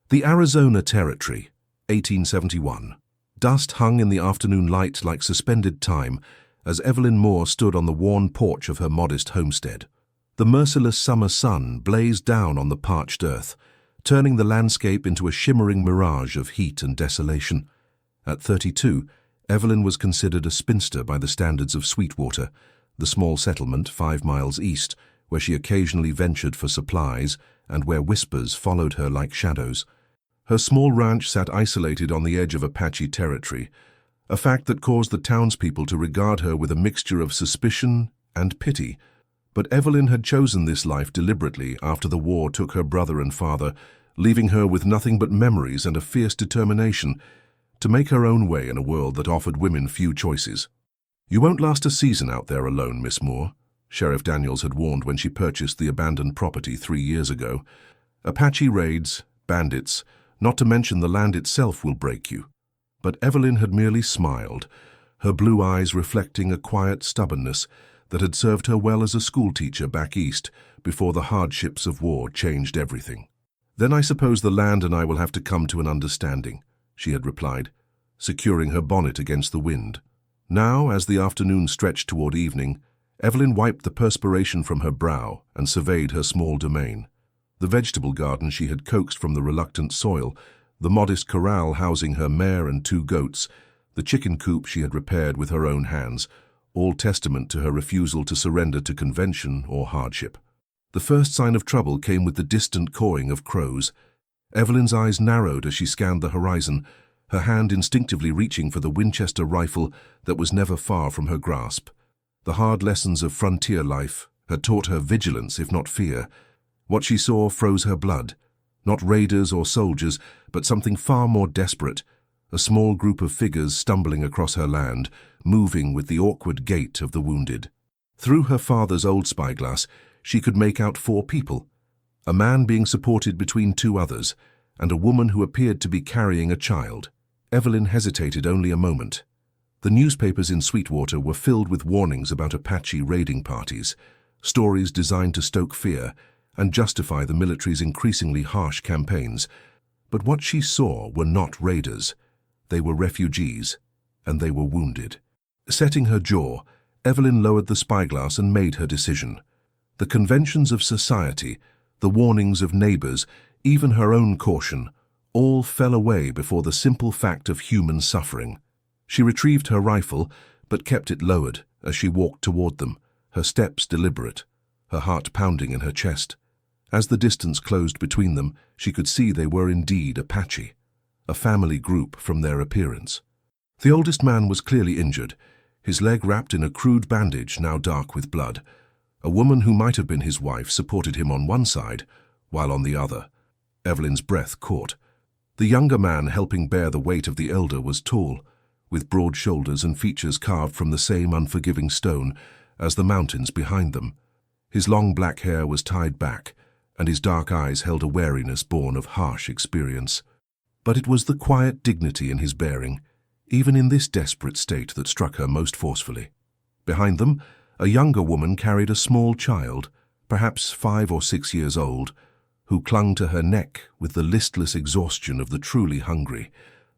The Arizona Territory, 1871. Dust hung in the afternoon light like suspended time as Evelyn Moore stood on the worn porch of her modest homestead. The merciless summer sun blazed down on the parched earth, turning the landscape into a shimmering mirage of heat and desolation. At 32, Evelyn was considered a spinster by the standards of Sweetwater, the small settlement 5 miles east, where she occasionally ventured for supplies and where whispers followed her like shadows. Her small ranch sat isolated on the edge of Apache territory, a fact that caused the townspeople to regard her with a mixture of suspicion and pity. But Evelyn had chosen this life deliberately after the war took her brother and father, leaving her with nothing but memories and a fierce determination to make her own way in a world that offered women few choices. "You won't last a season out there alone, Miss Moore," Sheriff Daniels had warned when she purchased the abandoned property 3 years ago. "Apache raids, bandits, not to mention the land itself will break you." But Evelyn had merely smiled, her blue eyes reflecting a quiet stubbornness that had served her well as a schoolteacher back east before the hardships of war changed everything. "Then I suppose the land and I will have to come to an understanding," she had replied, securing her bonnet against the wind. Now, as the afternoon stretched toward evening, Evelyn wiped the perspiration from her brow and surveyed her small domain. The vegetable garden she had coaxed from the reluctant soil, the modest corral housing her mare and 2 goats, the chicken coop she had repaired with her own hands, all testament to her refusal to surrender to convention or hardship. The first sign of trouble came with the distant cawing of crows. Evelyn's eyes narrowed as she scanned the horizon, her hand instinctively reaching for the Winchester rifle that was never far from her grasp. The hard lessons of frontier life had taught her vigilance, if not fear. What she saw froze her blood. Not raiders or soldiers, but something far more desperate. A small group of figures stumbling across her land, moving with the awkward gait of the wounded. Through her father's old spyglass, she could make out 4 people. A man being supported between 2 others, and a woman who appeared to be carrying a child. Evelyn hesitated only a moment. The newspapers in Sweetwater were filled with warnings about Apache raiding parties, stories designed to stoke fear and justify the military's increasingly harsh campaigns. But what she saw were not raiders. They were refugees, and they were wounded. Setting her jaw, Evelyn lowered the spyglass and made her decision. The conventions of society, the warnings of neighbors, even her own caution, all fell away before the simple fact of human suffering. She retrieved her rifle, but kept it lowered as she walked toward them, her steps deliberate, her heart pounding in her chest. As the distance closed between them, she could see they were indeed Apache, a family group from their appearance. The oldest man was clearly injured, his leg wrapped in a crude bandage now dark with blood. A woman who might have been his wife supported him on one side, while on the other. Evelyn's breath caught. The younger man helping bear the weight of the elder was tall, with broad shoulders and features carved from the same unforgiving stone as the mountains behind them. His long black hair was tied back, and his dark eyes held a wariness born of harsh experience. But it was the quiet dignity in his bearing, even in this desperate state, that struck her most forcefully. Behind them, a younger woman carried a small child, perhaps 5 or 6 years old, who clung to her neck with the listless exhaustion of the truly hungry.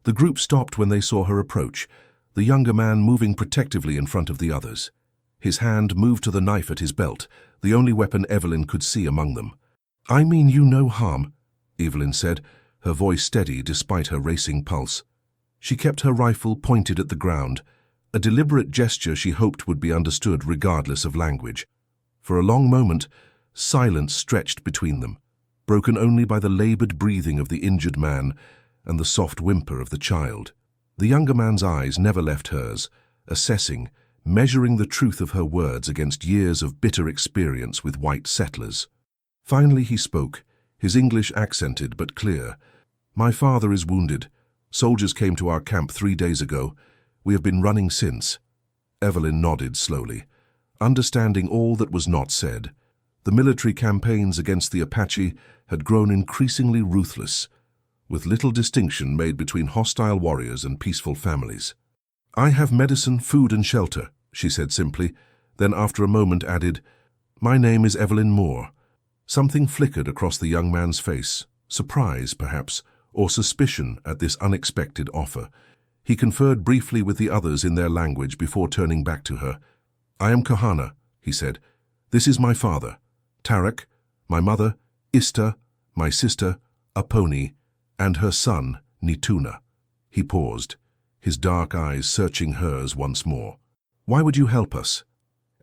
The group stopped when they saw her approach, the younger man moving protectively in front of the others. His hand moved to the knife at his belt, the only weapon Evelyn could see among them. "I mean you no harm," Evelyn said, her voice steady despite her racing pulse. She kept her rifle pointed at the ground, a deliberate gesture she hoped would be understood regardless of language. For a long moment, silence stretched between them, broken only by the labored breathing of the injured man and the soft whimper of the child. The younger man's eyes never left hers, assessing, measuring the truth of her words against years of bitter experience with white settlers. Finally he spoke, his English accented but clear. "My father is wounded. Soldiers came to our camp 3 days ago. We have been running since." Evelyn nodded slowly, understanding all that was not said. The military campaigns against the Apache had grown increasingly ruthless, with little distinction made between hostile warriors and peaceful families. "I have medicine, food, and shelter," she said simply, then after a moment added, "My name is Evelyn Moore." Something flickered across the young man's face, surprise, perhaps, or suspicion at this unexpected offer. He conferred briefly with the others in their language before turning back to her. "I am Kohana," he said. "This is my father, Tarek, my mother, Ista, my sister, Aponi, and her son, Nituna." He paused, his dark eyes searching hers once more. "Why would you help us?"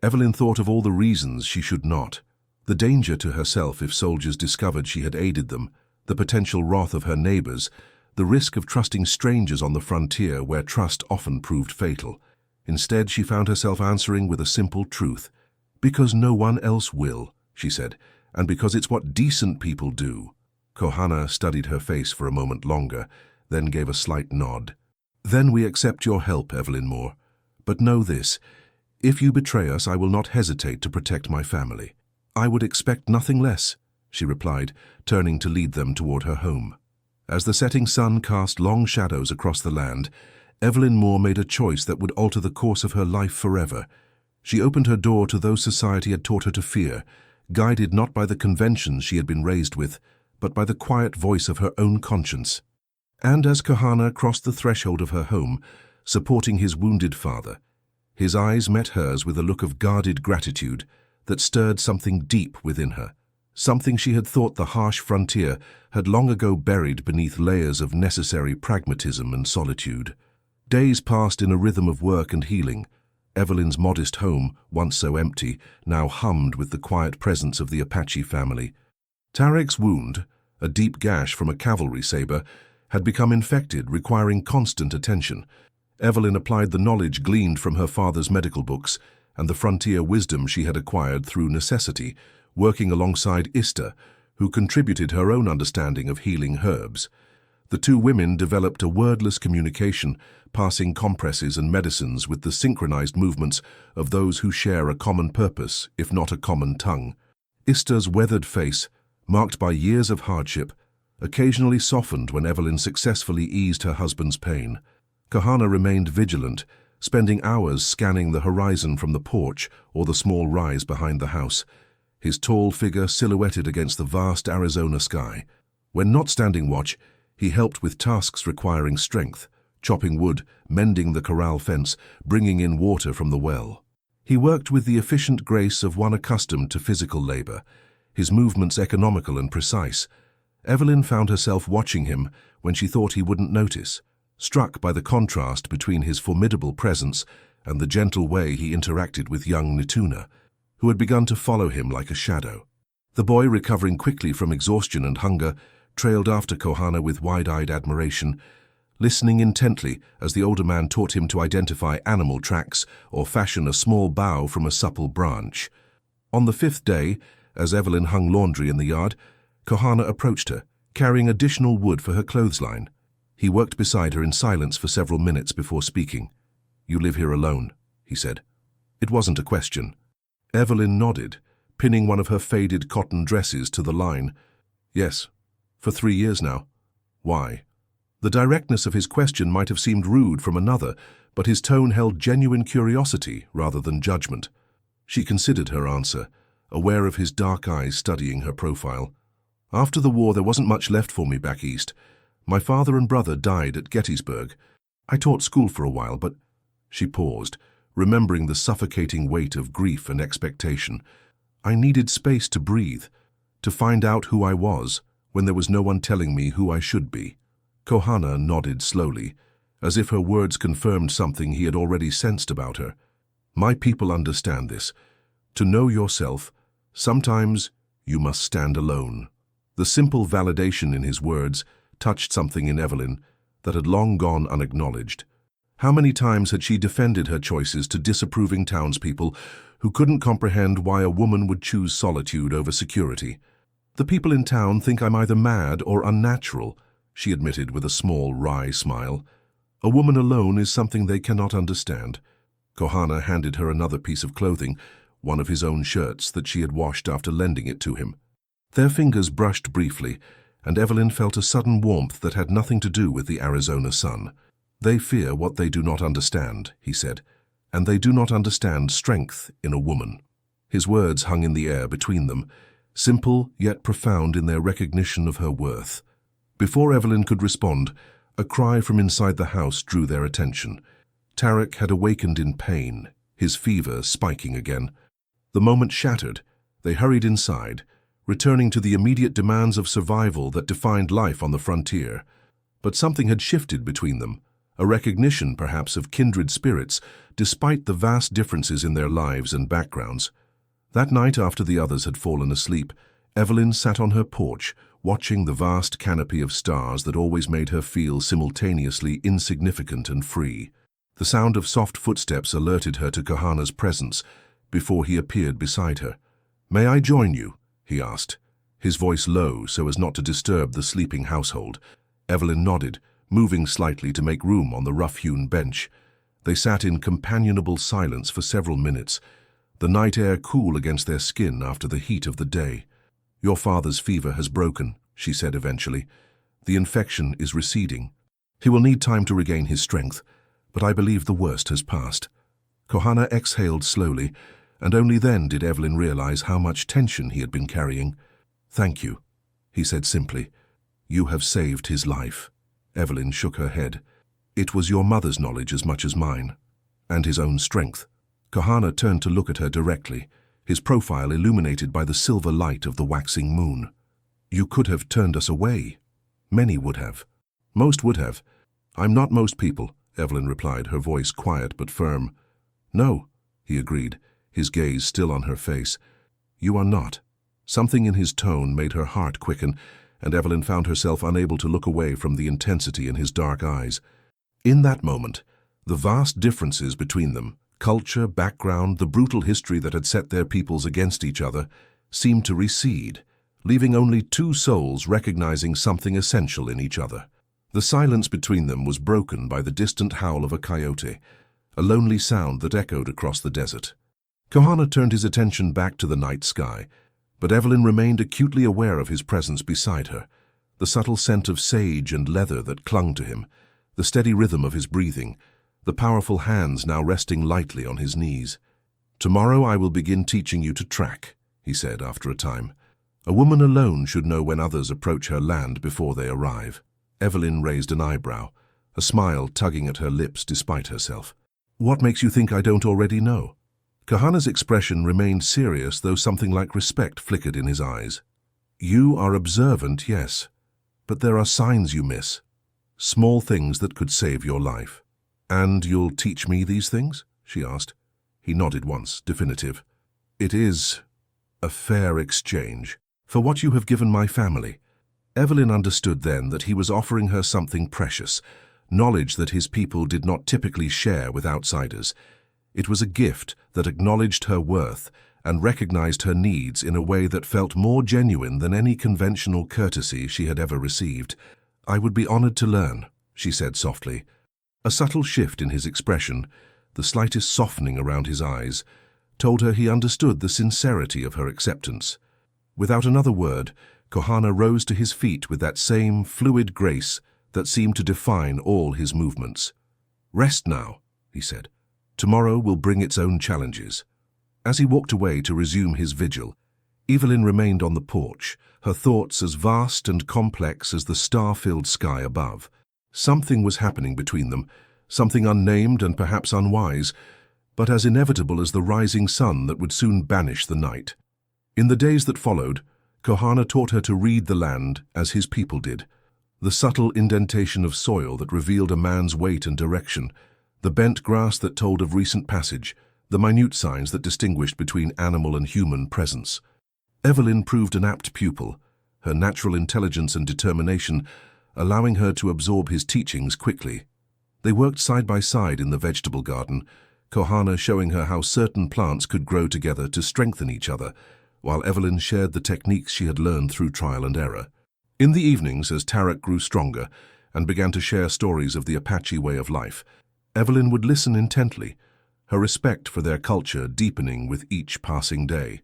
Evelyn thought of all the reasons she should not. The danger to herself if soldiers discovered she had aided them, the potential wrath of her neighbors, the risk of trusting strangers on the frontier where trust often proved fatal. Instead, she found herself answering with a simple truth. "Because no one else will," she said, "and because it's what decent people do." Kohana studied her face for a moment longer, then gave a slight nod. "Then we accept your help, Evelyn Moore. But know this, if you betray us, I will not hesitate to protect my family." "I would expect nothing less," she replied, turning to lead them toward her home. As the setting sun cast long shadows across the land, Evelyn Moore made a choice that would alter the course of her life forever. She opened her door to those society had taught her to fear, guided not by the conventions she had been raised with, but by the quiet voice of her own conscience. And as Kohana crossed the threshold of her home, supporting his wounded father, his eyes met hers with a look of guarded gratitude that stirred something deep within her, something she had thought the harsh frontier had long ago buried beneath layers of necessary pragmatism and solitude. Days passed in a rhythm of work and healing. Evelyn's modest home, once so empty, now hummed with the quiet presence of the Apache family. Tarek's wound, a deep gash from a cavalry saber, had become infected, requiring constant attention. Evelyn applied the knowledge gleaned from her father's medical books and the frontier wisdom she had acquired through necessity, working alongside Ista, who contributed her own understanding of healing herbs. The two women developed a wordless communication, passing compresses and medicines with the synchronized movements of those who share a common purpose, if not a common tongue. Ista's weathered face, marked by years of hardship, occasionally softened when Evelyn successfully eased her husband's pain. Kohana remained vigilant, spending hours scanning the horizon from the porch or the small rise behind the house, his tall figure silhouetted against the vast Arizona sky. When not standing watch, he helped with tasks requiring strength, chopping wood, mending the corral fence, bringing in water from the well. He worked with the efficient grace of one accustomed to physical labor, his movements economical and precise. Evelyn found herself watching him when she thought he wouldn't notice, struck by the contrast between his formidable presence and the gentle way he interacted with young Nituna, who had begun to follow him like a shadow. The boy, recovering quickly from exhaustion and hunger, trailed after Kohana with wide-eyed admiration, listening intently as the older man taught him to identify animal tracks or fashion a small bough from a supple branch. On the fifth day, as Evelyn hung laundry in the yard, Kohana approached her, carrying additional wood for her clothesline. He worked beside her in silence for several minutes before speaking. "You live here alone," he said. It wasn't a question. Evelyn nodded, pinning one of her faded cotton dresses to the line. "Yes, for 3 years now." "Why?" The directness of his question might have seemed rude from another, but his tone held genuine curiosity rather than judgment. She considered her answer, aware of his dark eyes studying her profile. "After the war, there wasn't much left for me back east. My father and brother died at Gettysburg. I taught school for a while, but—" She paused, remembering the suffocating weight of grief and expectation. "I needed space to breathe, to find out who I was, when there was no one telling me who I should be." Kohana nodded slowly, as if her words confirmed something he had already sensed about her. "My people understand this. To know yourself, sometimes you must stand alone." The simple validation in his words touched something in Evelyn that had long gone unacknowledged. How many times had she defended her choices to disapproving townspeople who couldn't comprehend why a woman would choose solitude over security? "The people in town think I'm either mad or unnatural," she admitted with a small, wry smile. "A woman alone is something they cannot understand." Kohana handed her another piece of clothing, one of his own shirts that she had washed after lending it to him. Their fingers brushed briefly, and Evelyn felt a sudden warmth that had nothing to do with the Arizona sun. "They fear what they do not understand," he said, "and they do not understand strength in a woman." His words hung in the air between them, simple yet profound in their recognition of her worth. Before Evelyn could respond, a cry from inside the house drew their attention. Tarek had awakened in pain, his fever spiking again. The moment shattered, they hurried inside, returning to the immediate demands of survival that defined life on the frontier. But something had shifted between them, a recognition perhaps of kindred spirits, despite the vast differences in their lives and backgrounds. That night, after the others had fallen asleep, Evelyn sat on her porch, watching the vast canopy of stars that always made her feel simultaneously insignificant and free. The sound of soft footsteps alerted her to Kohana's presence before he appeared beside her. "May I join you?" he asked, his voice low so as not to disturb the sleeping household. Evelyn nodded, moving slightly to make room on the rough-hewn bench. They sat in companionable silence for several minutes, the night air cool against their skin after the heat of the day. "Your father's fever has broken," she said eventually. "The infection is receding. He will need time to regain his strength, but I believe the worst has passed." Kohana exhaled slowly, and only then did Evelyn realize how much tension he had been carrying. "Thank you," he said simply. "You have saved his life." Evelyn shook her head. "It was your mother's knowledge as much as mine, and his own strength." Kohana turned to look at her directly, his profile illuminated by the silver light of the waxing moon. "You could have turned us away. Many would have. Most would have." "I'm not most people," Evelyn replied, her voice quiet but firm. "No," he agreed, his gaze still on her face. "You are not." Something in his tone made her heart quicken, and Evelyn found herself unable to look away from the intensity in his dark eyes. In that moment, the vast differences between them, culture, background, the brutal history that had set their peoples against each other, seemed to recede, leaving only two souls recognizing something essential in each other. The silence between them was broken by the distant howl of a coyote, a lonely sound that echoed across the desert. Kohana turned his attention back to the night sky, but Evelyn remained acutely aware of his presence beside her, the subtle scent of sage and leather that clung to him, the steady rhythm of his breathing, the powerful hands now resting lightly on his knees. "Tomorrow I will begin teaching you to track," he said after a time. "A woman alone should know when others approach her land before they arrive." Evelyn raised an eyebrow, a smile tugging at her lips despite herself. "What makes you think I don't already know?" Kohana's expression remained serious, though something like respect flickered in his eyes. "You are observant, yes, but there are signs you miss. Small things that could save your life." "And you'll teach me these things?" she asked. He nodded once, definitive. "It is a fair exchange for what you have given my family." Evelyn understood then that he was offering her something precious, knowledge that his people did not typically share with outsiders. It was a gift that acknowledged her worth and recognized her needs in a way that felt more genuine than any conventional courtesy she had ever received. "I would be honored to learn," she said softly. A subtle shift in his expression, the slightest softening around his eyes, told her he understood the sincerity of her acceptance. Without another word, Kohana rose to his feet with that same fluid grace that seemed to define all his movements. "Rest now," he said. "Tomorrow will bring its own challenges." As he walked away to resume his vigil, Evelyn remained on the porch, her thoughts as vast and complex as the star-filled sky above. Something was happening between them, something unnamed and perhaps unwise, but as inevitable as the rising sun that would soon banish the night. In the days that followed, Kohana taught her to read the land as his people did. The subtle indentation of soil that revealed a man's weight and direction, the bent grass that told of recent passage, the minute signs that distinguished between animal and human presence. Evelyn proved an apt pupil, her natural intelligence and determination allowing her to absorb his teachings quickly. They worked side by side in the vegetable garden, Kohana showing her how certain plants could grow together to strengthen each other, while Evelyn shared the techniques she had learned through trial and error. In the evenings, as Tarek grew stronger and began to share stories of the Apache way of life, Evelyn would listen intently, her respect for their culture deepening with each passing day.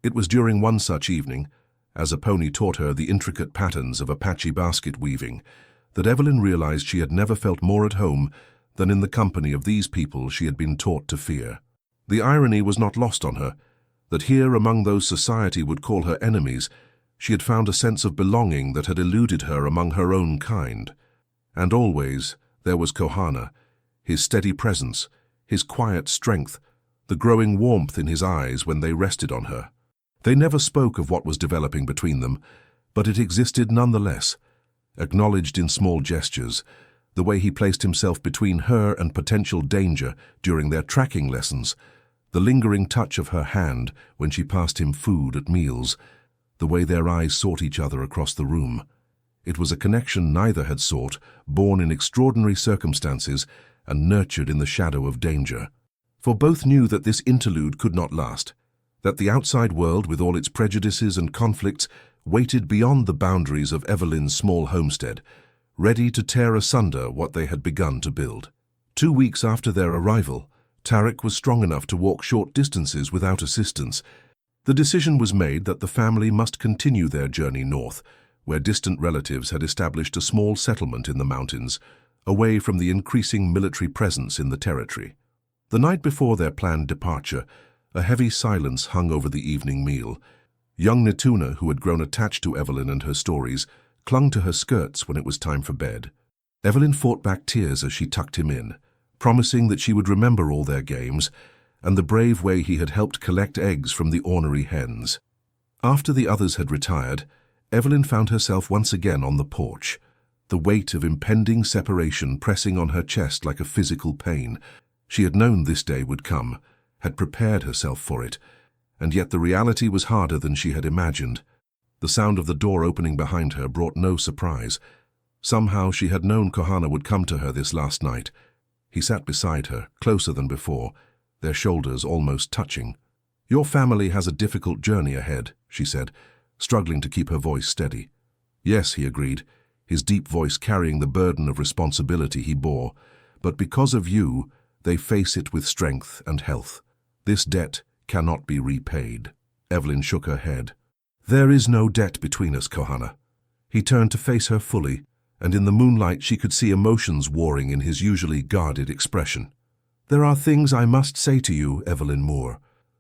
It was during one such evening, as a pony taught her the intricate patterns of Apache basket weaving, that Evelyn realized she had never felt more at home than in the company of these people she had been taught to fear. The irony was not lost on her, that here among those society would call her enemies, She had found a sense of belonging that had eluded her among her own kind. And always there was Kohana, his steady presence, his quiet strength, the growing warmth in his eyes when they rested on her. They never spoke of what was developing between them, but it existed nonetheless, acknowledged in small gestures, the way he placed himself between her and potential danger during their tracking lessons, the lingering touch of her hand when she passed him food at meals, the way their eyes sought each other across the room. It was a connection neither had sought, born in extraordinary circumstances and nurtured in the shadow of danger. For both knew that this interlude could not last, that the outside world, with all its prejudices and conflicts, waited beyond the boundaries of Evelyn's small homestead, ready to tear asunder what they had begun to build. 2 weeks after their arrival, Tarek was strong enough to walk short distances without assistance. The decision was made that the family must continue their journey north, where distant relatives had established a small settlement in the mountains, away from the increasing military presence in the territory. The night before their planned departure, a heavy silence hung over the evening meal. Young Netuna, who had grown attached to Evelyn and her stories, clung to her skirts when it was time for bed. Evelyn fought back tears as she tucked him in, promising that she would remember all their games and the brave way he had helped collect eggs from the ornery hens. After the others had retired, Evelyn found herself once again on the porch, the weight of impending separation pressing on her chest like a physical pain. She had known this day would come, had prepared herself for it, and yet the reality was harder than she had imagined. The sound of the door opening behind her brought no surprise. Somehow she had known Kohana would come to her this last night. He sat beside her, closer than before, their shoulders almost touching. "Your family has a difficult journey ahead," she said, struggling to keep her voice steady. "Yes," he agreed, his deep voice carrying the burden of responsibility he bore. "But because of you, they face it with strength and health. This debt cannot be repaid." Evelyn shook her head. "There is no debt between us, Kohana." He turned to face her fully, and in the moonlight she could see emotions warring in his usually guarded expression. "There are things I must say to you, Evelyn Moore,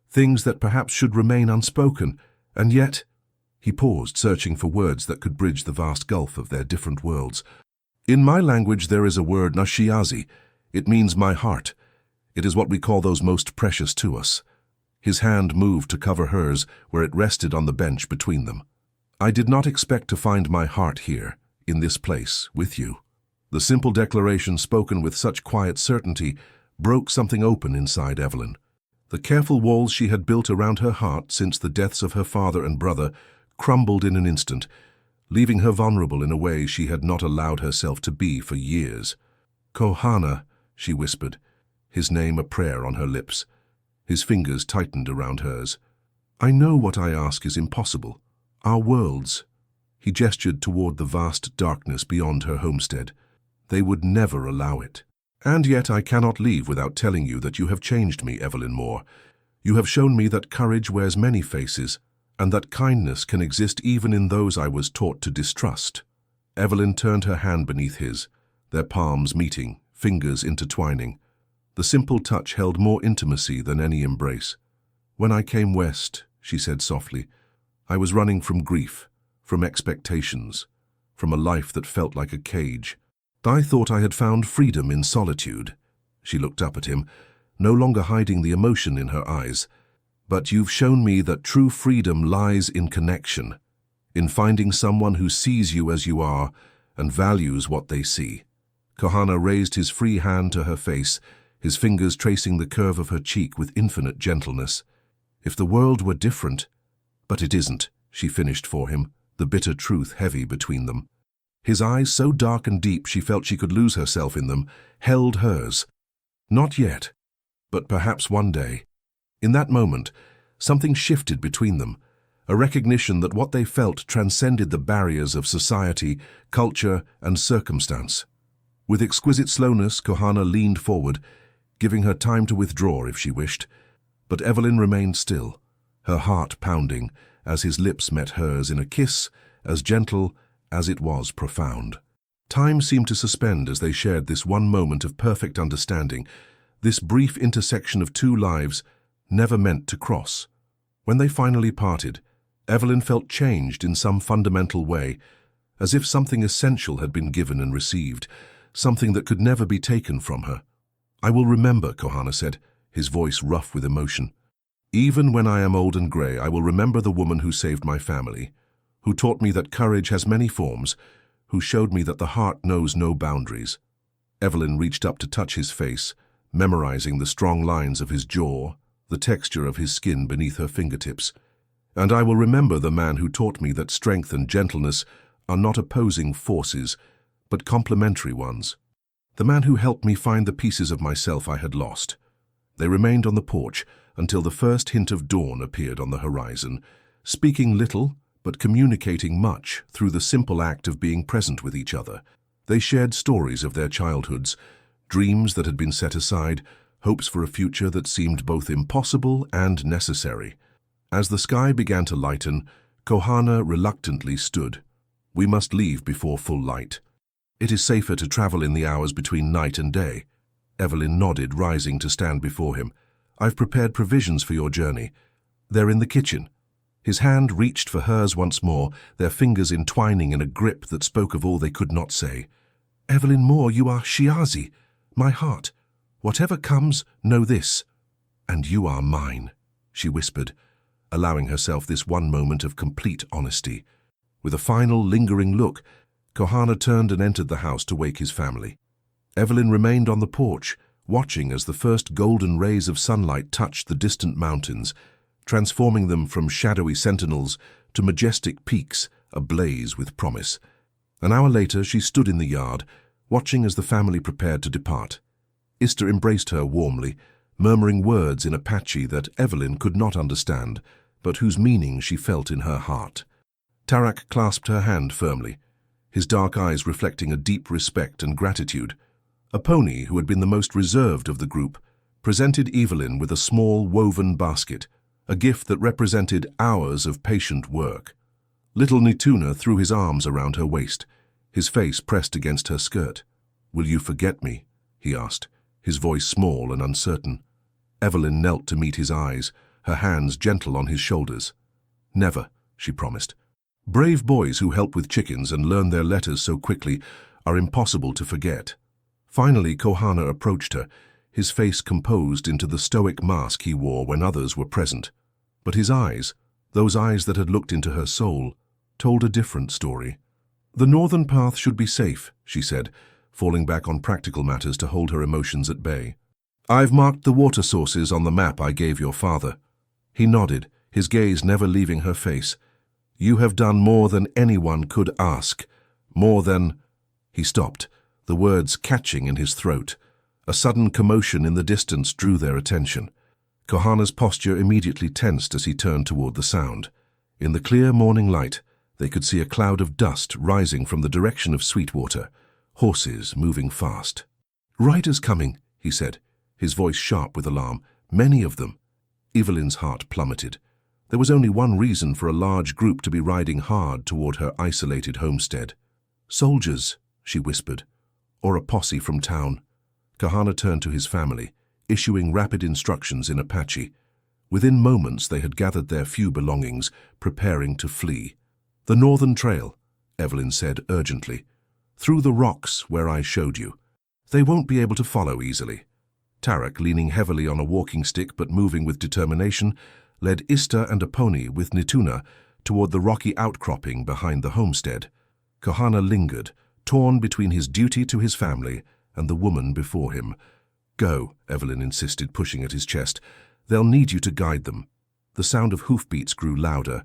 things that perhaps should remain unspoken, and yet—" He paused, searching for words that could bridge the vast gulf of their different worlds. "In my language there is a word, nashiazi. It means my heart. It is what we call those most precious to us." His hand moved to cover hers where it rested on the bench between them. "I did not expect to find my heart here, in this place, with you." The simple declaration, spoken with such quiet certainty, broke something open inside Evelyn. The careful walls she had built around her heart since the deaths of her father and brother crumbled in an instant, leaving her vulnerable in a way she had not allowed herself to be for years. "Kohana," she whispered, his name a prayer on her lips. His fingers tightened around hers. "I know what I ask is impossible. Our worlds—" He gestured toward the vast darkness beyond her homestead. "They would never allow it. And yet I cannot leave without telling you that you have changed me, Evelyn Moore. You have shown me that courage wears many faces, and that kindness can exist even in those I was taught to distrust." Evelyn turned her hand beneath his, their palms meeting, fingers intertwining. The simple touch held more intimacy than any embrace. "When I came west," she said softly, "I was running from grief, from expectations, from a life that felt like a cage. I thought I had found freedom in solitude." She looked up at him, no longer hiding the emotion in her eyes. "But you've shown me that true freedom lies in connection, in finding someone who sees you as you are and values what they see." Kohana raised his free hand to her face, his fingers tracing the curve of her cheek with infinite gentleness. "If the world were different—" "But it isn't," she finished for him, the bitter truth heavy between them. His eyes, so dark and deep she felt she could lose herself in them, held hers. Not yet, but perhaps one day. In that moment, something shifted between them, a recognition that what they felt transcended the barriers of society, culture, and circumstance. With exquisite slowness, Kohana leaned forward, giving her time to withdraw if she wished. But Evelyn remained still, her heart pounding, as his lips met hers in a kiss as gentle as it was profound. Time seemed to suspend as they shared this one moment of perfect understanding, this brief intersection of two lives never meant to cross. When they finally parted, Evelyn felt changed in some fundamental way, as if something essential had been given and received, something that could never be taken from her. "I will remember," Kohana said, his voice rough with emotion. "Even when I am old and grey, I will remember the woman who saved my family, who taught me that courage has many forms, who showed me that the heart knows no boundaries." Evelyn reached up to touch his face, memorizing the strong lines of his jaw, the texture of his skin beneath her fingertips. "And I will remember the man who taught me that strength and gentleness are not opposing forces, but complementary ones. The man who helped me find the pieces of myself I had lost." They remained on the porch until the first hint of dawn appeared on the horizon, speaking little but communicating much through the simple act of being present with each other. They shared stories of their childhoods, dreams that had been set aside, hopes for a future that seemed both impossible and necessary. As the sky began to lighten, Kohana reluctantly stood. "We must leave before full light. It is safer to travel in the hours between night and day." Evelyn nodded, rising to stand before him. "I've prepared provisions for your journey. They're in the kitchen." His hand reached for hers once more, their fingers entwining in a grip that spoke of all they could not say. "Evelyn Moore, you are Shiazi, my heart. Whatever comes, know this. And you are mine," she whispered, allowing herself this one moment of complete honesty. With a final, lingering look, Kohana turned and entered the house to wake his family. Evelyn remained on the porch, watching as the first golden rays of sunlight touched the distant mountains, transforming them from shadowy sentinels to majestic peaks ablaze with promise. An hour later, she stood in the yard, watching as the family prepared to depart. Ista embraced her warmly, murmuring words in Apache that Evelyn could not understand, but whose meaning she felt in her heart. Tarak clasped her hand firmly, his dark eyes reflecting a deep respect and gratitude. A pony, who had been the most reserved of the group, presented Evelyn with a small woven basket, a gift that represented hours of patient work. Little Nituna threw his arms around her waist, his face pressed against her skirt. "Will you forget me?" he asked, his voice small and uncertain. Evelyn knelt to meet his eyes, her hands gentle on his shoulders. "Never," she promised. "Brave boys who help with chickens and learn their letters so quickly are impossible to forget." Finally, Kohana approached her, his face composed into the stoic mask he wore when others were present. But his eyes, those eyes that had looked into her soul, told a different story. "The northern path should be safe," she said, falling back on practical matters to hold her emotions at bay. "I've marked the water sources on the map I gave your father." He nodded, his gaze never leaving her face. "You have done more than anyone could ask, more than—" He stopped, the words catching in his throat. A sudden commotion in the distance drew their attention. Kohana's posture immediately tensed as he turned toward the sound. In the clear morning light, they could see a cloud of dust rising from the direction of Sweetwater, horses moving fast. "Riders coming," he said, his voice sharp with alarm. "Many of them." Evelyn's heart plummeted. There was only one reason for a large group to be riding hard toward her isolated homestead. "Soldiers," she whispered, "or a posse from town." Kohana turned to his family, issuing rapid instructions in Apache. Within moments they had gathered their few belongings, preparing to flee. "The northern trail," Evelyn said urgently. "Through the rocks where I showed you. They won't be able to follow easily." Tarak, leaning heavily on a walking stick but moving with determination, led Ista and a pony with Nituna toward the rocky outcropping behind the homestead. Kohana lingered, torn between his duty to his family and the woman before him. "Go," Evelyn insisted, pushing at his chest. "They'll need you to guide them." The sound of hoofbeats grew louder,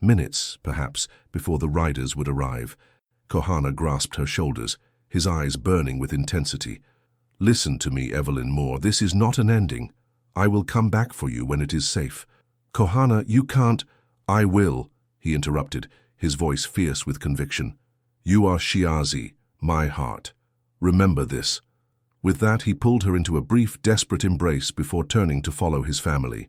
minutes, perhaps, before the riders would arrive. Kohana grasped her shoulders, his eyes burning with intensity. "Listen to me, Evelyn Moore. This is not an ending. I will come back for you when it is safe." "Kohana, you can't—" "I will," he interrupted, his voice fierce with conviction. "You are Shiazi, my heart. Remember this." With that, he pulled her into a brief, desperate embrace before turning to follow his family.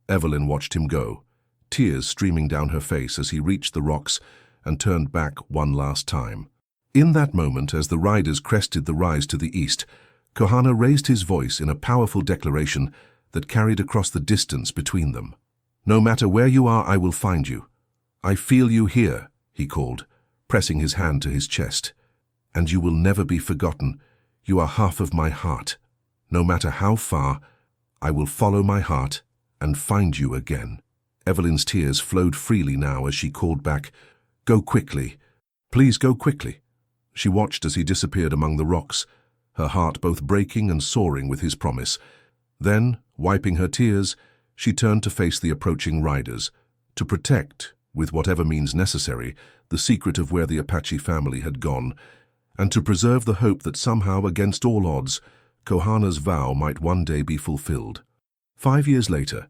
Evelyn watched him go, tears streaming down her face as he reached the rocks and turned back one last time. In that moment, as the riders crested the rise to the east, Kohana raised his voice in a powerful declaration that carried across the distance between them. "No matter where you are, I will find you. "I feel you here," he called, pressing his hand to his chest. "And you will never be forgotten. You are half of my heart. No matter how far, I will follow my heart and find you again." Evelyn's tears flowed freely now as she called back, "Go quickly. Please go quickly." She watched as he disappeared among the rocks, her heart both breaking and soaring with his promise. Then, wiping her tears, she turned to face the approaching riders, to protect, with whatever means necessary, the secret of where the Apache family had gone, and to preserve the hope that somehow, against all odds, Kohana's vow might one day be fulfilled. 5 years later,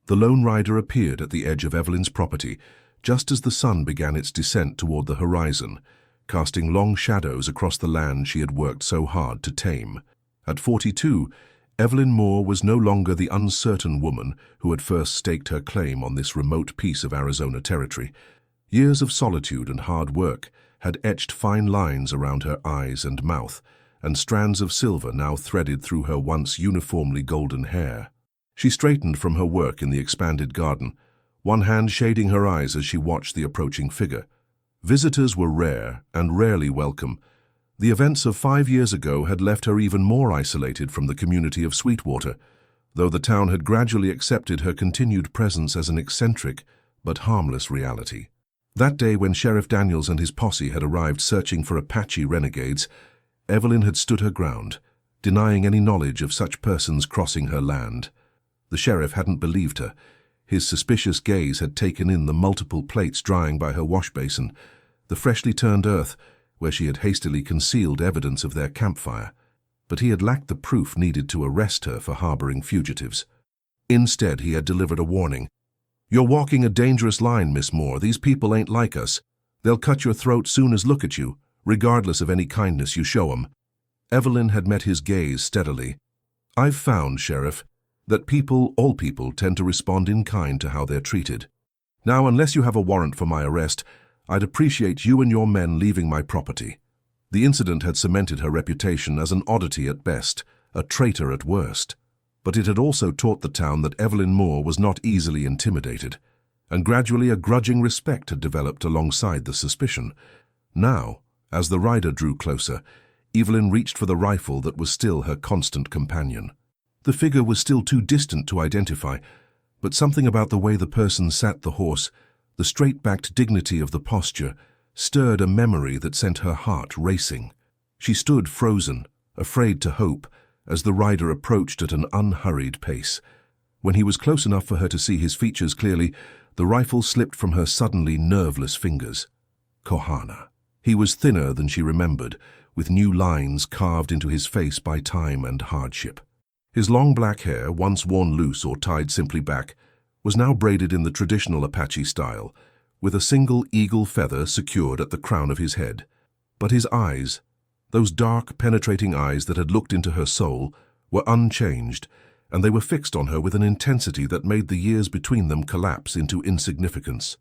the lone rider appeared at the edge of Evelyn's property, just as the sun began its descent toward the horizon, casting long shadows across the land she had worked so hard to tame. At 42, Evelyn Moore was no longer the uncertain woman who had first staked her claim on this remote piece of Arizona territory. Years of solitude and hard work had etched fine lines around her eyes and mouth, and strands of silver now threaded through her once uniformly golden hair. She straightened from her work in the expanded garden, one hand shading her eyes as she watched the approaching figure. Visitors were rare and rarely welcome. The events of 5 years ago had left her even more isolated from the community of Sweetwater, though the town had gradually accepted her continued presence as an eccentric but harmless reality. That day when Sheriff Daniels and his posse had arrived searching for Apache renegades, Evelyn had stood her ground, denying any knowledge of such persons crossing her land. The sheriff hadn't believed her. His suspicious gaze had taken in the multiple plates drying by her wash basin, the freshly turned earth where she had hastily concealed evidence of their campfire, but he had lacked the proof needed to arrest her for harboring fugitives. Instead, he had delivered a warning. "You're walking a dangerous line, Miss Moore. These people ain't like us. They'll cut your throat soon as look at you, regardless of any kindness you show 'em." Evelyn had met his gaze steadily. "I've found, Sheriff, that all people tend to respond in kind to how they're treated. Now, unless you have a warrant for my arrest, I'd appreciate you and your men leaving my property." The incident had cemented her reputation as an oddity at best, a traitor at worst. But it had also taught the town that Evelyn Moore was not easily intimidated, and gradually a grudging respect had developed alongside the suspicion. Now, as the rider drew closer, Evelyn reached for the rifle that was still her constant companion. The figure was still too distant to identify, but something about the way the person sat the horse, the straight-backed dignity of the posture, stirred a memory that sent her heart racing. She stood frozen, afraid to hope, as the rider approached at an unhurried pace. When he was close enough for her to see his features clearly, the rifle slipped from her suddenly nerveless fingers. Kohana. He was thinner than she remembered, with new lines carved into his face by time and hardship. His long black hair, once worn loose or tied simply back, was now braided in the traditional Apache style, with a single eagle feather secured at the crown of his head. But his eyes, those dark, penetrating eyes that had looked into her soul, were unchanged, and they were fixed on her with an intensity that made the years between them collapse into insignificance.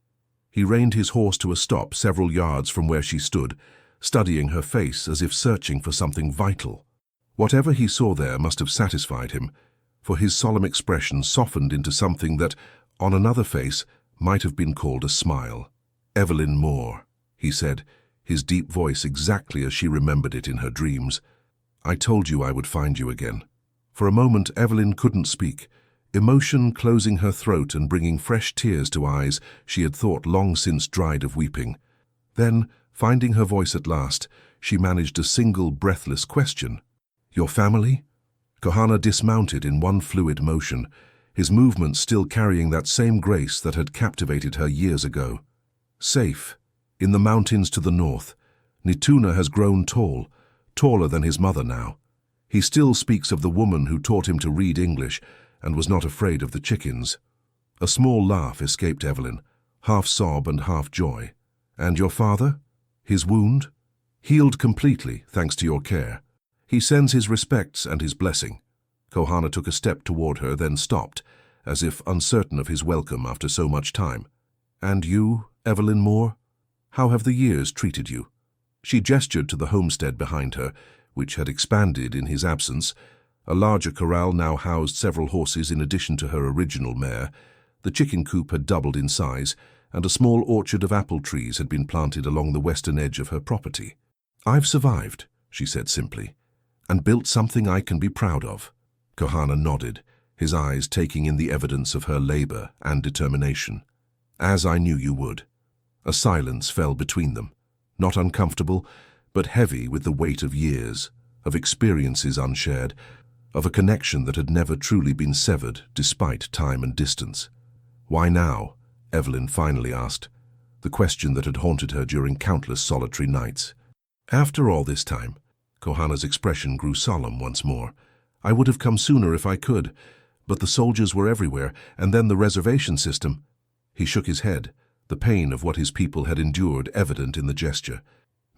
He reined his horse to a stop several yards from where she stood, studying her face as if searching for something vital. Whatever he saw there must have satisfied him, for his solemn expression softened into something that, on another face, might have been called a smile. "Evelyn Moore," he said, his deep voice exactly as she remembered it in her dreams. "I told you I would find you again." For a moment, Evelyn couldn't speak, emotion closing her throat and bringing fresh tears to eyes she had thought long since dried of weeping. Then, finding her voice at last, she managed a single breathless question. "Your family?" Kohana dismounted in one fluid motion, his movements still carrying that same grace that had captivated her years ago. "Safe, in the mountains to the north. Nituna has grown tall, taller than his mother now. He still speaks of the woman who taught him to read English and was not afraid of the chickens." A small laugh escaped Evelyn, half sob and half joy. "And your father? His wound?" "Healed completely, thanks to your care. He sends his respects and his blessing." Kohana took a step toward her, then stopped, as if uncertain of his welcome after so much time. "And you, Evelyn Moore? How have the years treated you?" She gestured to the homestead behind her, which had expanded in his absence. A larger corral now housed several horses in addition to her original mare. The chicken coop had doubled in size, and a small orchard of apple trees had been planted along the western edge of her property. "I've survived," she said simply, "and built something I can be proud of." Kohana nodded, his eyes taking in the evidence of her labor and determination. "As I knew you would." A silence fell between them, not uncomfortable, but heavy with the weight of years, of experiences unshared, of a connection that had never truly been severed despite time and distance. "Why now?" Evelyn finally asked, the question that had haunted her during countless solitary nights. "After all this time," Kohana's expression grew solemn once more, "I would have come sooner if I could, but the soldiers were everywhere, and then the reservation system." He shook his head, the pain of what his people had endured evident in the gesture.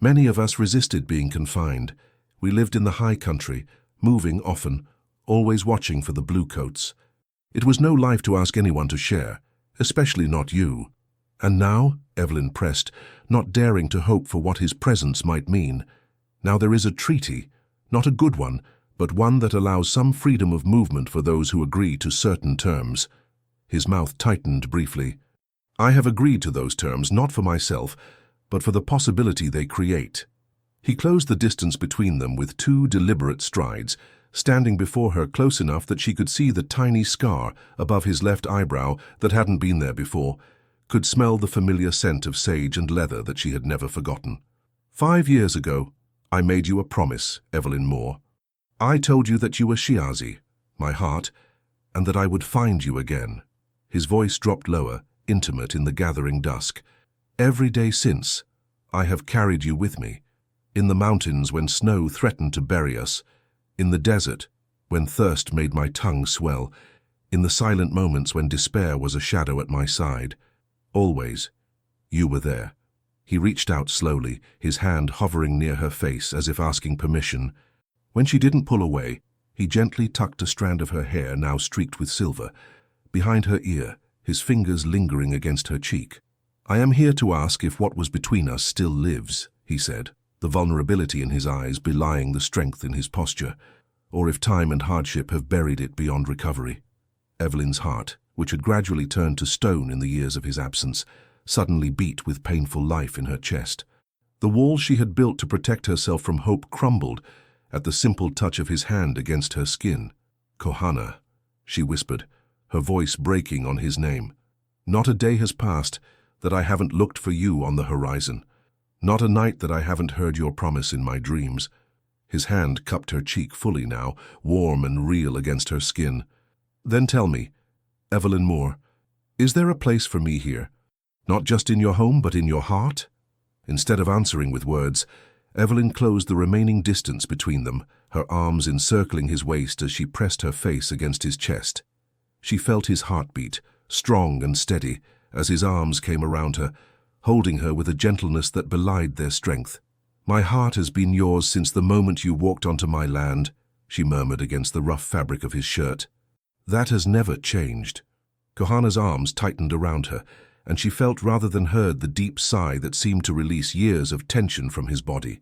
"Many of us resisted being confined. We lived in the high country, moving often, always watching for the bluecoats. It was no life to ask anyone to share, especially not you." "And now," Evelyn pressed, not daring to hope for what his presence might mean, "now there is a treaty, not a good one, but one that allows some freedom of movement for those who agree to certain terms." His mouth tightened briefly. "I have agreed to those terms, not for myself, but for the possibility they create." He closed the distance between them with 2 deliberate strides, standing before her close enough that she could see the tiny scar above his left eyebrow that hadn't been there before, could smell the familiar scent of sage and leather that she had never forgotten. "5 years ago, I made you a promise, Evelyn Moore. I told you that you were Shiazi, my heart, and that I would find you again." His voice dropped lower, intimate in the gathering dusk. "Every day since, I have carried you with me. In the mountains when snow threatened to bury us, in the desert when thirst made my tongue swell, in the silent moments when despair was a shadow at my side. Always, you were there." He reached out slowly, his hand hovering near her face as if asking permission. When she didn't pull away, he gently tucked a strand of her hair, now streaked with silver, behind her ear, his fingers lingering against her cheek. "I am here to ask if what was between us still lives," he said, the vulnerability in his eyes belying the strength in his posture, "or if time and hardship have buried it beyond recovery." Evelyn's heart, which had gradually turned to stone in the years of his absence, suddenly beat with painful life in her chest. The wall she had built to protect herself from hope crumbled at the simple touch of his hand against her skin. "Kohana," she whispered, her voice breaking on his name. "Not a day has passed that I haven't looked for you on the horizon. Not a night that I haven't heard your promise in my dreams." His hand cupped her cheek fully now, warm and real against her skin. "Then tell me, Evelyn Moore, is there a place for me here? Not just in your home, but in your heart?" Instead of answering with words, Evelyn closed the remaining distance between them, her arms encircling his waist as she pressed her face against his chest. She felt his heartbeat, strong and steady, as his arms came around her, holding her with a gentleness that belied their strength. "My heart has been yours since the moment you walked onto my land," she murmured against the rough fabric of his shirt. "That has never changed." Kohana's arms tightened around her, and she felt rather than heard the deep sigh that seemed to release years of tension from his body.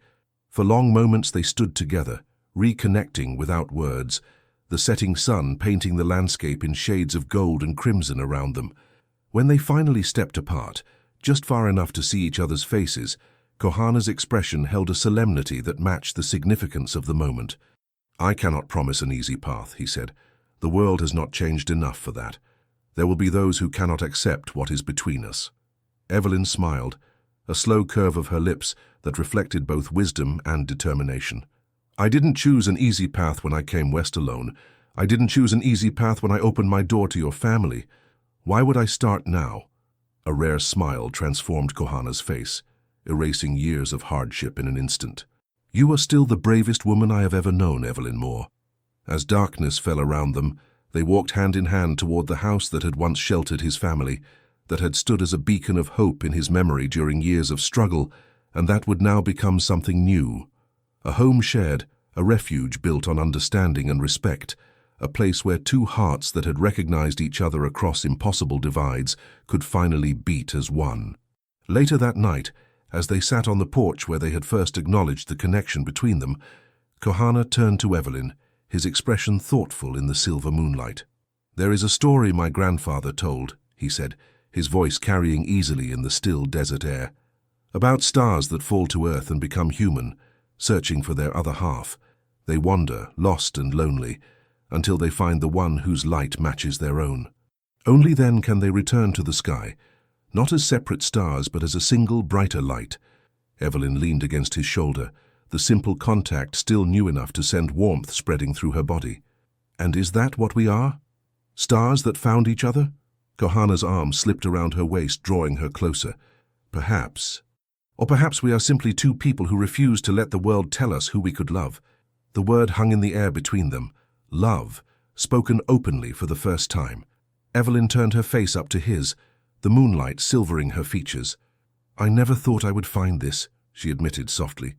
For long moments they stood together, reconnecting without words, the setting sun painting the landscape in shades of gold and crimson around them. When they finally stepped apart, just far enough to see each other's faces, Kohana's expression held a solemnity that matched the significance of the moment. "I cannot promise an easy path," he said. "The world has not changed enough for that. There will be those who cannot accept what is between us." Evelyn smiled, a slow curve of her lips that reflected both wisdom and determination. "I didn't choose an easy path when I came west alone. I didn't choose an easy path when I opened my door to your family. Why would I start now?" A rare smile transformed Kohana's face, erasing years of hardship in an instant. "You are still the bravest woman I have ever known, Evelyn Moore." As darkness fell around them, they walked hand in hand toward the house that had once sheltered his family, that had stood as a beacon of hope in his memory during years of struggle, and that would now become something new. A home shared, a refuge built on understanding and respect, a place where 2 hearts that had recognized each other across impossible divides could finally beat as one. Later that night, as they sat on the porch where they had first acknowledged the connection between them, Kohana turned to Evelyn, his expression thoughtful in the silver moonlight. "There is a story my grandfather told," he said, his voice carrying easily in the still desert air. About stars that fall to earth and become human, searching for their other half. They wander, lost and lonely, until they find the one whose light matches their own. Only then can they return to the sky, not as separate stars but as a single brighter light. Evelyn leaned against his shoulder, the simple contact still new enough to send warmth spreading through her body. And is that what we are? Stars that found each other? Kohana's arm slipped around her waist, drawing her closer. Perhaps. Or perhaps we are simply two people who refuse to let the world tell us who we could love. The word hung in the air between them. Love, spoken openly for the first time. Evelyn turned her face up to his, the moonlight silvering her features. I never thought I would find this, she admitted softly.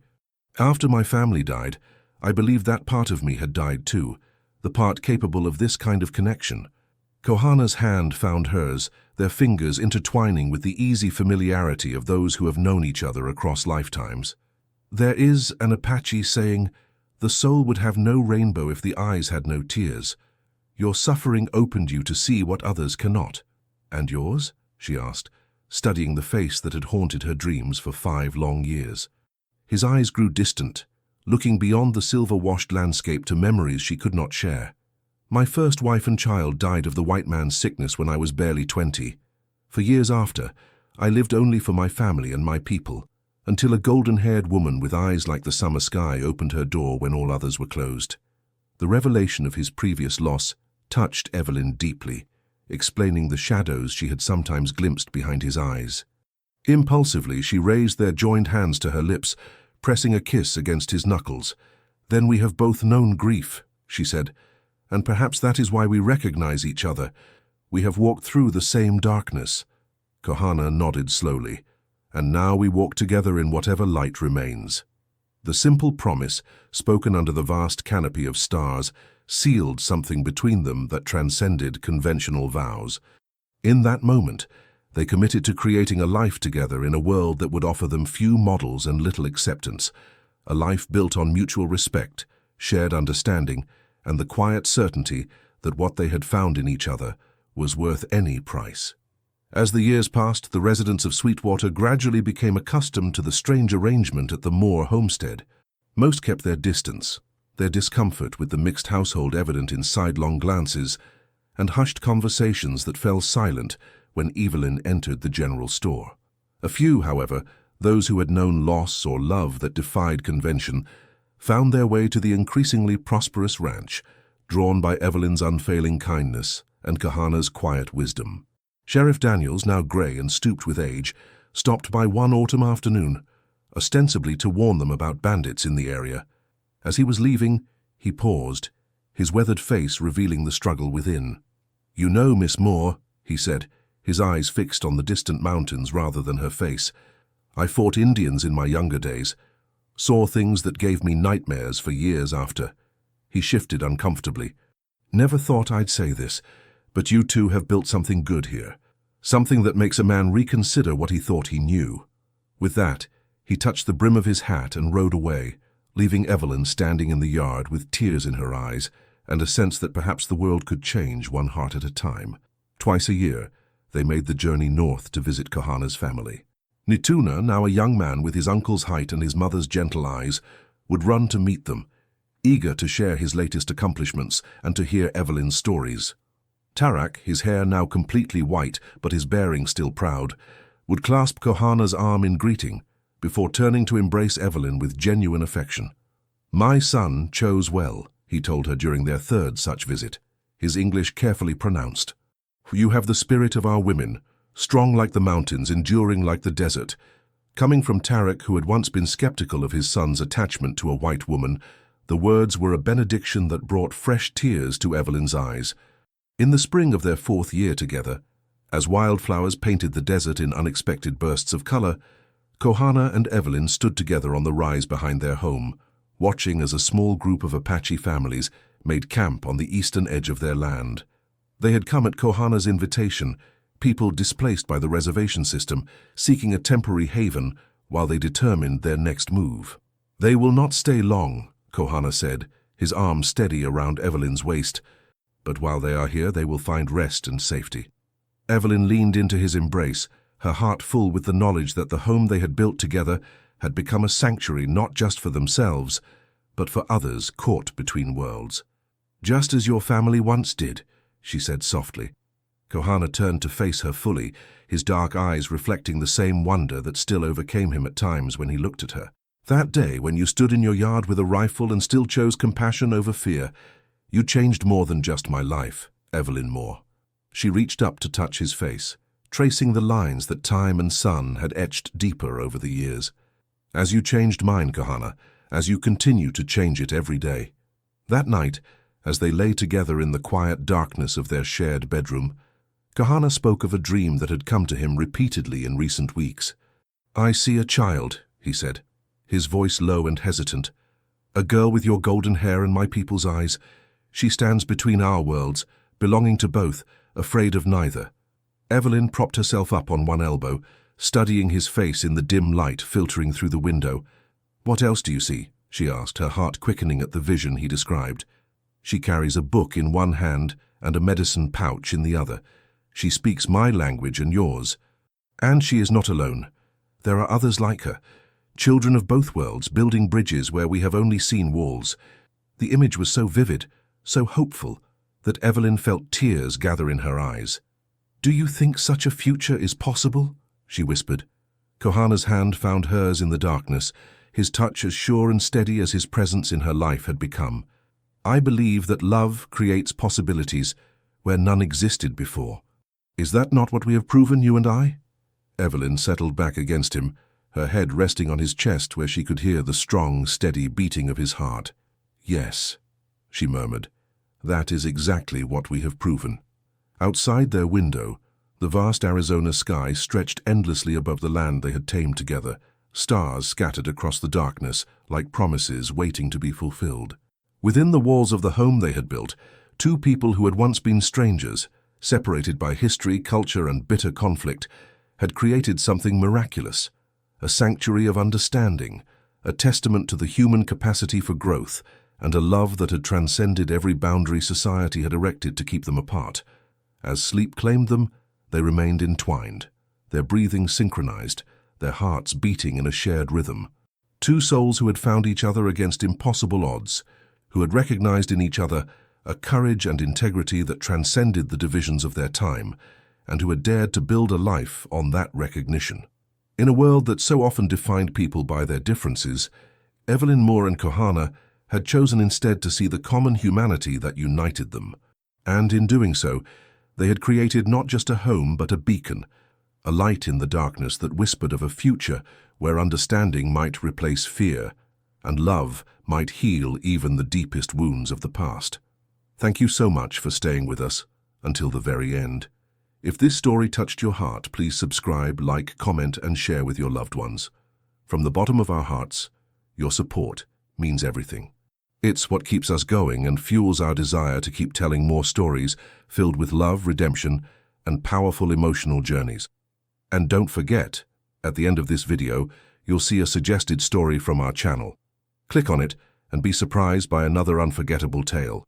After my family died, I believed that part of me had died too, the part capable of this kind of connection. Kohana's hand found hers, their fingers intertwining with the easy familiarity of those who have known each other across lifetimes. There is an Apache saying, the soul would have no rainbow if the eyes had no tears. Your suffering opened you to see what others cannot. And yours? She asked, studying the face that had haunted her dreams for 5 long years. His eyes grew distant, looking beyond the silver-washed landscape to memories she could not share. My first wife and child died of the white man's sickness when I was barely 20. For years after, I lived only for my family and my people, until a golden-haired woman with eyes like the summer sky opened her door when all others were closed. The revelation of his previous loss touched Evelyn deeply, explaining the shadows she had sometimes glimpsed behind his eyes. Impulsively, she raised their joined hands to her lips, pressing a kiss against his knuckles. Then we have both known grief, she said, and perhaps that is why we recognize each other. We have walked through the same darkness. Kohana nodded slowly. And now we walk together in whatever light remains. The simple promise, spoken under the vast canopy of stars, sealed something between them that transcended conventional vows. In that moment, they committed to creating a life together in a world that would offer them few models and little acceptance, a life built on mutual respect, shared understanding, and the quiet certainty that what they had found in each other was worth any price. As the years passed, the residents of Sweetwater gradually became accustomed to the strange arrangement at the Moore homestead. Most kept their distance, their discomfort with the mixed household evident in sidelong glances and hushed conversations that fell silent when Evelyn entered the general store. A few, however, those who had known loss or love that defied convention, found their way to the increasingly prosperous ranch, drawn by Evelyn's unfailing kindness and Kohana's quiet wisdom. Sheriff Daniels, now gray and stooped with age, stopped by one autumn afternoon, ostensibly to warn them about bandits in the area. As he was leaving, he paused, his weathered face revealing the struggle within. "You know, Miss Moore," he said, his eyes fixed on the distant mountains rather than her face, "I fought Indians in my younger days, saw things that gave me nightmares for years after." He shifted uncomfortably. "Never thought I'd say this, but you two have built something good here, something that makes a man reconsider what he thought he knew." With that, he touched the brim of his hat and rode away, leaving Evelyn standing in the yard with tears in her eyes and a sense that perhaps the world could change one heart at a time. Twice a year, they made the journey north to visit Kohana's family. Nituna, now a young man with his uncle's height and his mother's gentle eyes, would run to meet them, eager to share his latest accomplishments and to hear Evelyn's stories. Tarak, his hair now completely white but his bearing still proud, would clasp Kohana's arm in greeting before turning to embrace Evelyn with genuine affection. "My son chose well," he told her during their third such visit, his English carefully pronounced. "You have the spirit of our women, strong like the mountains, enduring like the desert." Coming from Tarak, who had once been skeptical of his son's attachment to a white woman, the words were a benediction that brought fresh tears to Evelyn's eyes. In the spring of their 4th year together, as wildflowers painted the desert in unexpected bursts of color, Kohana and Evelyn stood together on the rise behind their home, watching as a small group of Apache families made camp on the eastern edge of their land. They had come at Kohana's invitation, people displaced by the reservation system, seeking a temporary haven while they determined their next move. "They will not stay long," Kohana said, his arm steady around Evelyn's waist. "But while they are here, they will find rest and safety." Evelyn leaned into his embrace, her heart full with the knowledge that the home they had built together had become a sanctuary not just for themselves, but for others caught between worlds. "Just as your family once did," she said softly. Kohana turned to face her fully, his dark eyes reflecting the same wonder that still overcame him at times when he looked at her. "That day when you stood in your yard with a rifle and still chose compassion over fear, you changed more than just my life, Evelyn Moore." She reached up to touch his face, tracing the lines that time and sun had etched deeper over the years. "As you changed mine, Kohana, as you continue to change it every day." That night, as they lay together in the quiet darkness of their shared bedroom, Kohana spoke of a dream that had come to him repeatedly in recent weeks. "I see a child," he said, his voice low and hesitant. "A girl with your golden hair and my people's eyes. She stands between our worlds, belonging to both, afraid of neither." Evelyn propped herself up on one elbow, studying his face in the dim light filtering through the window. "What else do you see?" she asked, her heart quickening at the vision he described. "She carries a book in one hand and a medicine pouch in the other. She speaks my language and yours. And she is not alone. There are others like her, children of both worlds, building bridges where we have only seen walls." The image was so vivid, so hopeful, that Evelyn felt tears gather in her eyes. "Do you think such a future is possible?" she whispered. Kohana's hand found hers in the darkness, his touch as sure and steady as his presence in her life had become. "I believe that love creates possibilities where none existed before. Is that not what we have proven, you and I?" Evelyn settled back against him, her head resting on his chest where she could hear the strong, steady beating of his heart. "Yes," she murmured, "that is exactly what we have proven." Outside their window, the vast Arizona sky stretched endlessly above the land they had tamed together, stars scattered across the darkness like promises waiting to be fulfilled. Within the walls of the home they had built, two people who had once been strangers, separated by history, culture, and bitter conflict, had created something miraculous, a sanctuary of understanding, a testament to the human capacity for growth, and a love that had transcended every boundary society had erected to keep them apart. As sleep claimed them, they remained entwined, their breathing synchronized, their hearts beating in a shared rhythm. Two souls who had found each other against impossible odds, who had recognized in each other a courage and integrity that transcended the divisions of their time, and who had dared to build a life on that recognition. In a world that so often defined people by their differences, Evelyn Moore and Kohana had chosen instead to see the common humanity that united them. And in doing so, they had created not just a home but a beacon, a light in the darkness that whispered of a future where understanding might replace fear, and love might heal even the deepest wounds of the past. Thank you so much for staying with us until the very end. If this story touched your heart, please subscribe, like, comment, and share with your loved ones. From the bottom of our hearts, your support means everything. It's what keeps us going and fuels our desire to keep telling more stories filled with love, redemption, and powerful emotional journeys. And don't forget, at the end of this video, you'll see a suggested story from our channel. Click on it and be surprised by another unforgettable tale.